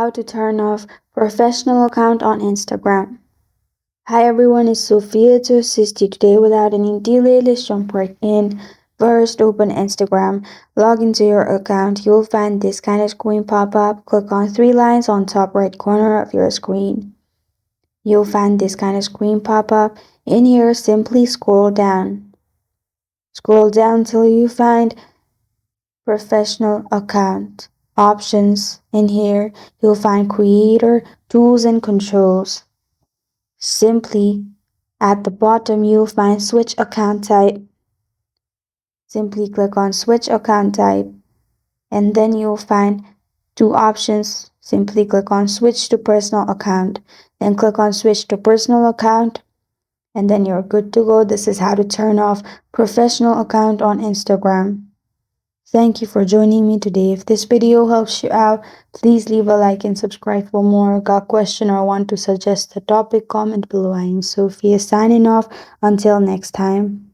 how to turn off professional account on Instagram. Hi everyone, it's Sophia to assist you today. Without any delay, let's jump right in. First, open Instagram, log into your account. You'll find this kind of screen pop up. Click on three lines on top right corner of your screen. You'll find this kind of screen pop up. In here, simply scroll down. Scroll down till you find professional account options. In here, you'll find creator, tools and controls. Simply at the bottom, you'll find switch account type. Simply click on switch account type, and then you'll find two options. Simply click on switch to personal account, then click on switch to personal account, and then you're good to go. This is how to turn off professional account on Instagram. Thank you for joining me today. If this video helps you out, please leave a like and subscribe for more. Got a question or want to suggest a topic? Comment below. I am Sophia signing off. Until next time.